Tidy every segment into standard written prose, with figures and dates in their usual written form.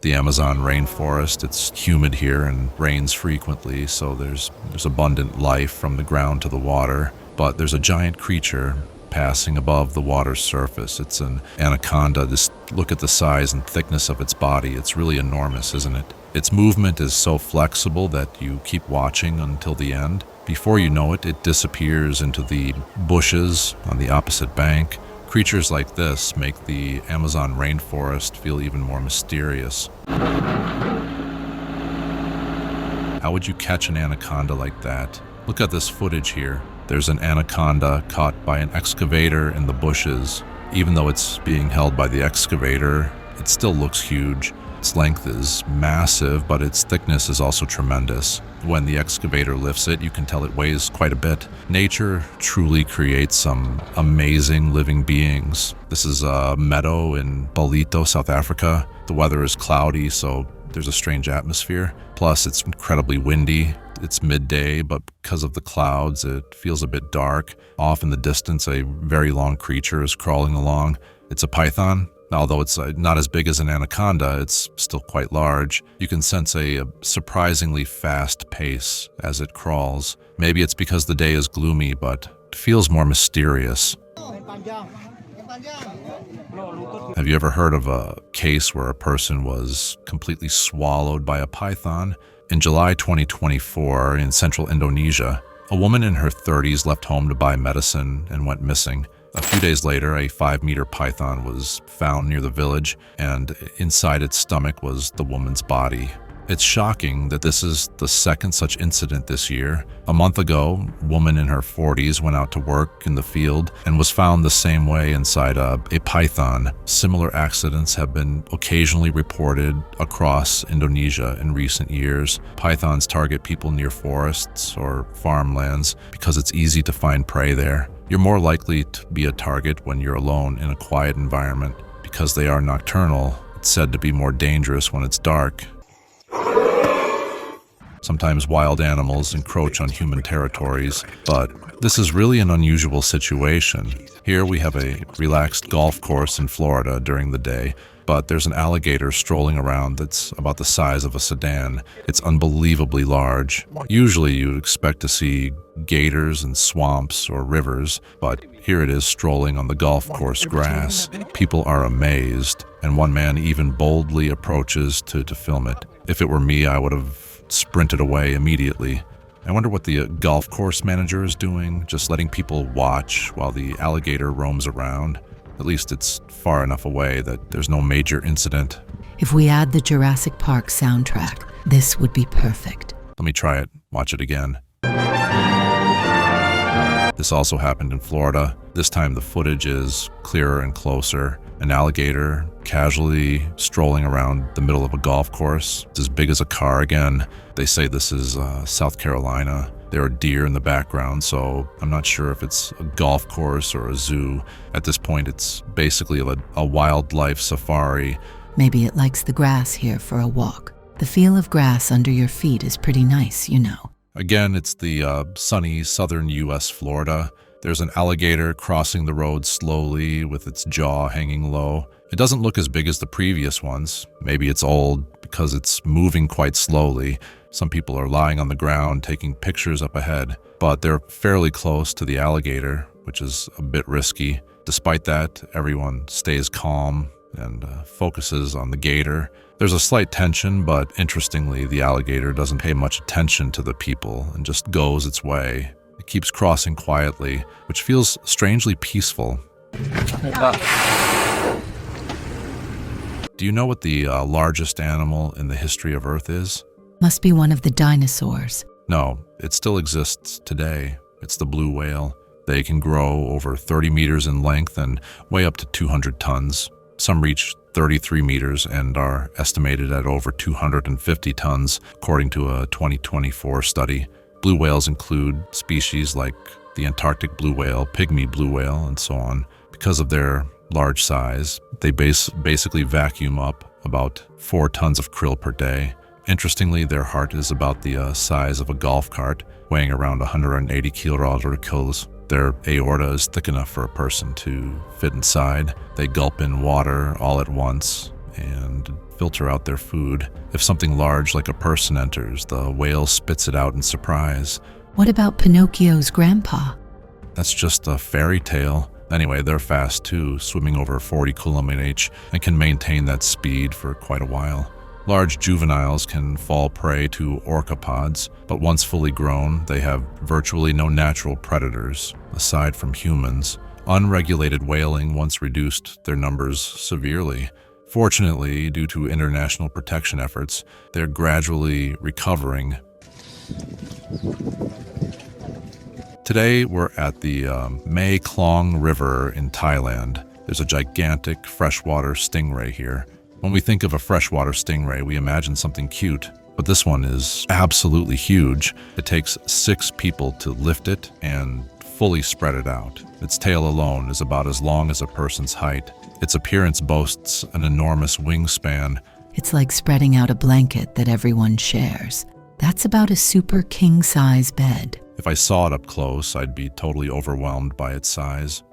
The Amazon rainforest, it's humid here and rains frequently, so there's abundant life from the ground to the water. But there's a giant creature passing above the water's surface. It's an anaconda. Just look at the size and thickness of its body. It's really enormous, isn't it? Its movement is so flexible that you keep watching until the end. Before you know it, it disappears into the bushes on the opposite bank. Creatures like this make the Amazon rainforest feel even more mysterious. How would you catch an anaconda like that? Look at this footage here. There's an anaconda caught by an excavator in the bushes. Even though it's being held by the excavator, it still looks huge. Its length is massive, but its thickness is also tremendous. When the excavator lifts it, you can tell it weighs quite a bit. Nature truly creates some amazing living beings. This is a meadow in Balito, South Africa. The weather is cloudy, so there's a strange atmosphere. Plus, it's incredibly windy. It's midday, but because of the clouds, it feels a bit dark. Off in the distance, a very long creature is crawling along. It's a python. Although it's not as big as an anaconda, it's still quite large. You can sense a surprisingly fast pace as it crawls. Maybe it's because the day is gloomy, but it feels more mysterious. Have you ever heard of a case where a person was completely swallowed by a python? In July 2024, in central Indonesia, a woman in her 30s left home to buy medicine and went missing. A few days later, a 5-meter python was found near the village, and inside its stomach was the woman's body. It's shocking that this is the second such incident this year. A month ago, a woman in her 40s went out to work in the field and was found the same way inside a python. Similar accidents have been occasionally reported across Indonesia in recent years. Pythons target people near forests or farmlands because it's easy to find prey there. You're more likely to be a target when you're alone in a quiet environment. Because they are nocturnal, it's said to be more dangerous when it's dark. Sometimes wild animals encroach on human territories, but this is really an unusual situation. Here we have a relaxed golf course in Florida during the day, but there's an alligator strolling around that's about the size of a sedan. It's unbelievably large. Usually you'd expect to see gators in swamps or rivers, but here it is strolling on the golf course grass. People are amazed, and one man even boldly approaches to film it. If it were me, I would have sprinted away immediately. I wonder what the golf course manager is doing, just letting people watch while the alligator roams around. At least it's far enough away that there's no major incident. If we add the Jurassic Park soundtrack, this would be perfect. Let me try it. Watch it again. This also happened in Florida. This time the footage is clearer and closer. An alligator casually strolling around the middle of a golf course. It's as big as a car again. They say this is South Carolina. There are deer in the background, so I'm not sure if it's a golf course or a zoo. At this point, it's basically a wildlife safari. Maybe it likes the grass here for a walk. The feel of grass under your feet is pretty nice, you know. Again, it's the sunny southern U.S. Florida. There's an alligator crossing the road slowly with its jaw hanging low. It doesn't look as big as the previous ones. Maybe it's old because it's moving quite slowly. Some people are lying on the ground taking pictures up ahead, but they're fairly close to the alligator, which is a bit risky. Despite that, everyone stays calm and focuses on the gator. There's a slight tension, but interestingly, the alligator doesn't pay much attention to the people and just goes its way. It keeps crossing quietly, which feels strangely peaceful. Do you know what the largest animal in the history of Earth is? Must be one of the dinosaurs. No, it still exists today. It's the blue whale. They can grow over 30 meters in length and weigh up to 200 tons. Some reach 33 meters and are estimated at over 250 tons, according to a 2024 study. Blue whales include species like the Antarctic blue whale, pygmy blue whale, and so on. Because of their large size, they basically vacuum up about 4 tons of krill per day. Interestingly, their heart is about the size of a golf cart, weighing around 180 kilograms. Their aorta is thick enough for a person to fit inside. They gulp in water all at once, and filter out their food. If something large like a person enters, the whale spits it out in surprise. What about Pinocchio's grandpa? That's just a fairy tale. Anyway, they're fast too, swimming over 40 km/h and can maintain that speed for quite a while. Large juveniles can fall prey to orcapods, but once fully grown, they have virtually no natural predators, aside from humans. Unregulated whaling once reduced their numbers severely. Fortunately, due to international protection efforts, they're gradually recovering. Today, we're at the Mae Klong River in Thailand. There's a gigantic freshwater stingray here. When we think of a freshwater stingray, we imagine something cute, but this one is absolutely huge. It takes 6 people to lift it and fully spread it out. Its tail alone is about as long as a person's height. Its appearance boasts an enormous wingspan. It's like spreading out a blanket that everyone shares. That's about a super king-size bed. If I saw it up close, I'd be totally overwhelmed by its size.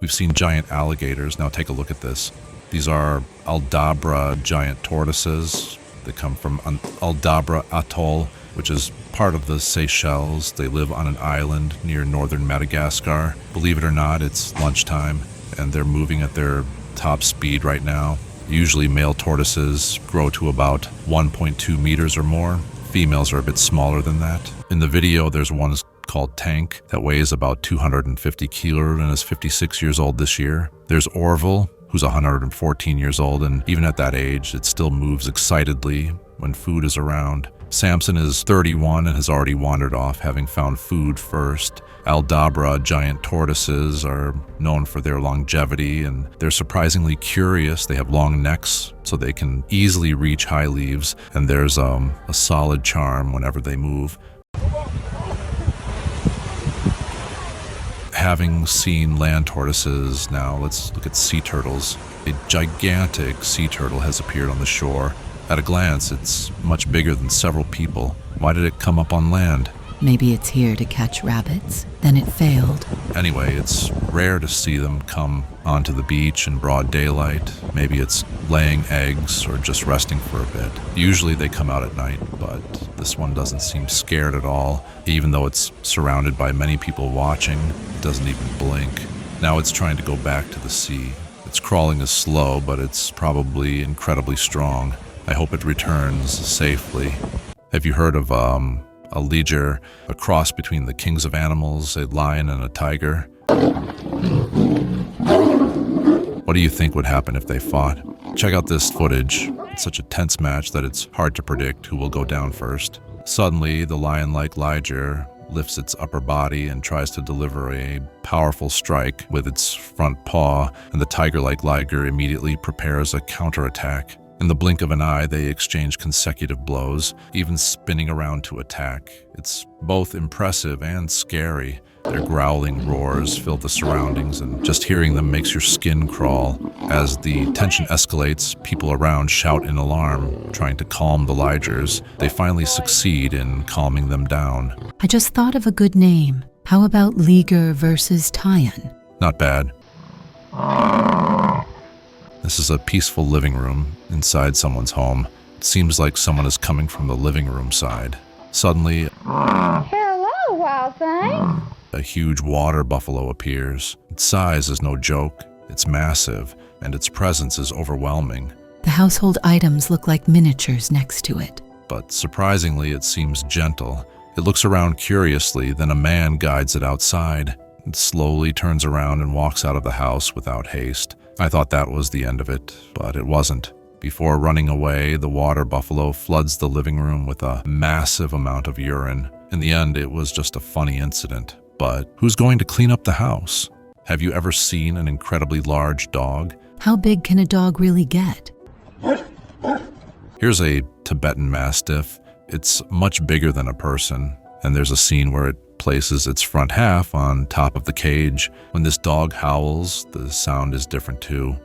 We've seen giant alligators. Now take a look at this. These are Aldabra giant tortoises. They come from Aldabra Atoll, which is part of the Seychelles. They live on an island near northern Madagascar. Believe it or not, it's lunchtime, and they're moving at their top speed right now. Usually male tortoises grow to about 1.2 meters or more. Females are a bit smaller than that. In the video, there's one called Tank that weighs about 250 kilos and is 56 years old this year. There's Orville, who's 114 years old, and even at that age, it still moves excitedly when food is around. Samson is 31 and has already wandered off, having found food first. Aldabra giant tortoises are known for their longevity, and they're surprisingly curious. They have long necks, so they can easily reach high leaves, and there's a solid charm whenever they move. Having seen land tortoises, now let's look at sea turtles. A gigantic sea turtle has appeared on the shore. At a glance, it's much bigger than several people. Why did it come up on land? Maybe it's here to catch rabbits. Then it failed. Anyway, it's rare to see them come onto the beach in broad daylight. Maybe it's laying eggs or just resting for a bit. Usually they come out at night, but this one doesn't seem scared at all. Even though it's surrounded by many people watching, it doesn't even blink. Now it's trying to go back to the sea. Its crawling is slow, but it's probably incredibly strong. I hope it returns safely. Have you heard of a liger, a cross between the kings of animals, a lion and a tiger? What do you think would happen if they fought? Check out this footage. It's such a tense match that it's hard to predict who will go down first. Suddenly, the lion-like liger lifts its upper body and tries to deliver a powerful strike with its front paw, and the tiger-like liger immediately prepares a counterattack. In the blink of an eye, they exchange consecutive blows, even spinning around to attack. It's both impressive and scary. Their growling roars fill the surroundings, and just hearing them makes your skin crawl. As the tension escalates, people around shout in alarm, trying to calm the ligers. They finally succeed in calming them down. I just thought of a good name. How about Liger versus Tyan? Not bad. This is a peaceful living room inside someone's home. It seems like someone is coming from the living room side. Suddenly, Hello, wild thing. a huge water buffalo appears. Its size is no joke. It's massive, and its presence is overwhelming. The household items look like miniatures next to it. But surprisingly, it seems gentle. It looks around curiously, then a man guides it outside. It slowly turns around and walks out of the house without haste. I thought that was the end of it, but it wasn't. Before running away, the water buffalo floods the living room with a massive amount of urine. In the end, it was just a funny incident. But who's going to clean up the house? Have you ever seen an incredibly large dog? How big can a dog really get? Here's a Tibetan Mastiff. It's much bigger than a person, and there's a scene where it places its front half on top of the cage. When this dog howls, the sound is different too.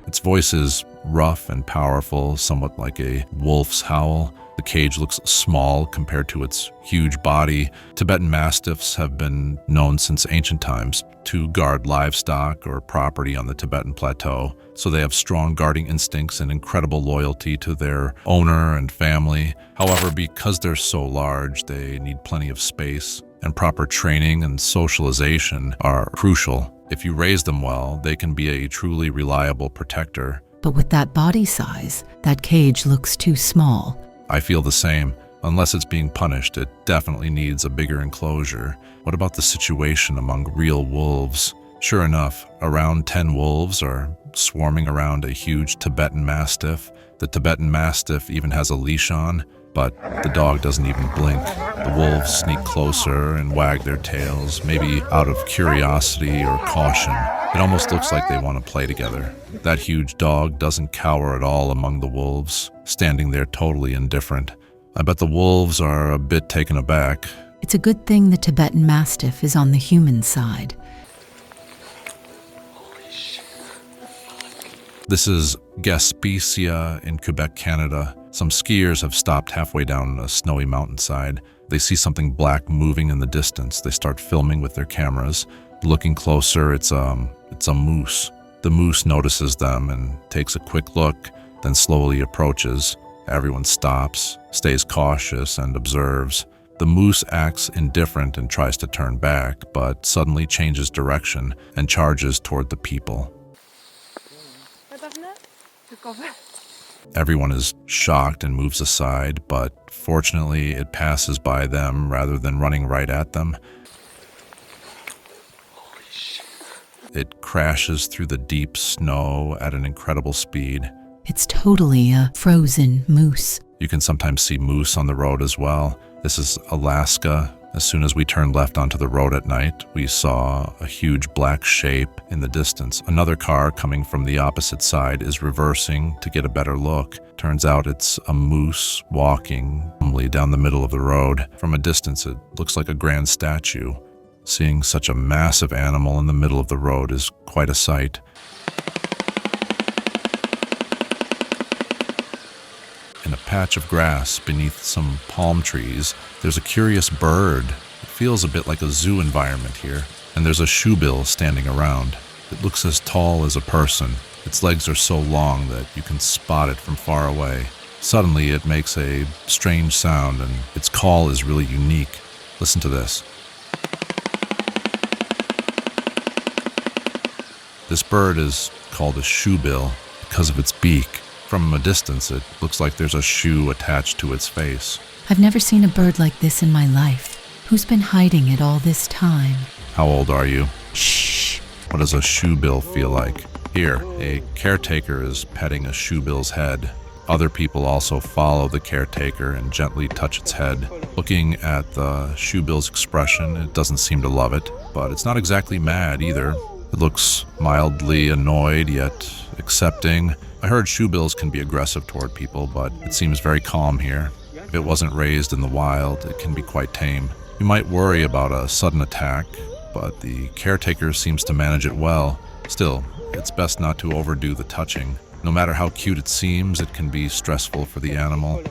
Its voice is rough and powerful, somewhat like a wolf's howl. The cage looks small compared to its huge body. Tibetan Mastiffs have been known since ancient times to guard livestock or property on the Tibetan plateau, so they have strong guarding instincts and incredible loyalty to their owner and family. However, because they're so large, they need plenty of space, and proper training and socialization are crucial. If you raise them well, they can be a truly reliable protector. But with that body size, that cage looks too small. I feel the same. Unless it's being punished, it definitely needs a bigger enclosure. What about the situation among real wolves? Sure enough, around 10 wolves are swarming around a huge Tibetan Mastiff. The Tibetan Mastiff even has a leash on, but the dog doesn't even blink. The wolves sneak closer and wag their tails, maybe out of curiosity or caution. It almost looks like they want to play together. That huge dog doesn't cower at all among the wolves, standing there totally indifferent. I bet the wolves are a bit taken aback. It's a good thing the Tibetan Mastiff is on the human side. This is Gaspésia in Quebec, Canada. Some skiers have stopped halfway down a snowy mountainside. They see something black moving in the distance. They start filming with their cameras. Looking closer, it's a moose. The moose notices them and takes a quick look, then slowly approaches. Everyone stops, stays cautious, and observes. The moose acts indifferent and tries to turn back, but suddenly changes direction and charges toward the people. Everyone is shocked and moves aside, but fortunately it passes by them rather than running right at them. It crashes through the deep snow at an incredible speed. It's totally a frozen moose. You can sometimes see moose on the road as well. This is Alaska. As soon as we turned left onto the road at night, we saw a huge black shape in the distance. Another car coming from the opposite side is reversing to get a better look. Turns out it's a moose walking calmly down the middle of the road. From a distance, it looks like a grand statue. Seeing such a massive animal in the middle of the road is quite a sight. In a patch of grass beneath some palm trees, there's a curious bird. It feels a bit like a zoo environment here, and there's a shoebill standing around. It looks as tall as a person. Its legs are so long that you can spot it from far away. Suddenly, it makes a strange sound, and its call is really unique. Listen to this. This bird is called a shoebill because of its beak. From a distance, it looks like there's a shoe attached to its face. I've never seen a bird like this in my life. Who's been hiding it all this time? How old are you? Shh. What does a shoebill feel like? Here, a caretaker is petting a shoebill's head. Other people also follow the caretaker and gently touch its head. Looking at the shoebill's expression, it doesn't seem to love it, but it's not exactly mad either. It looks mildly annoyed, yet accepting. I heard shoebills can be aggressive toward people, but it seems very calm here. If it wasn't raised in the wild, it can be quite tame. You might worry about a sudden attack, but the caretaker seems to manage it well. Still, it's best not to overdo the touching. No matter how cute it seems, it can be stressful for the animal.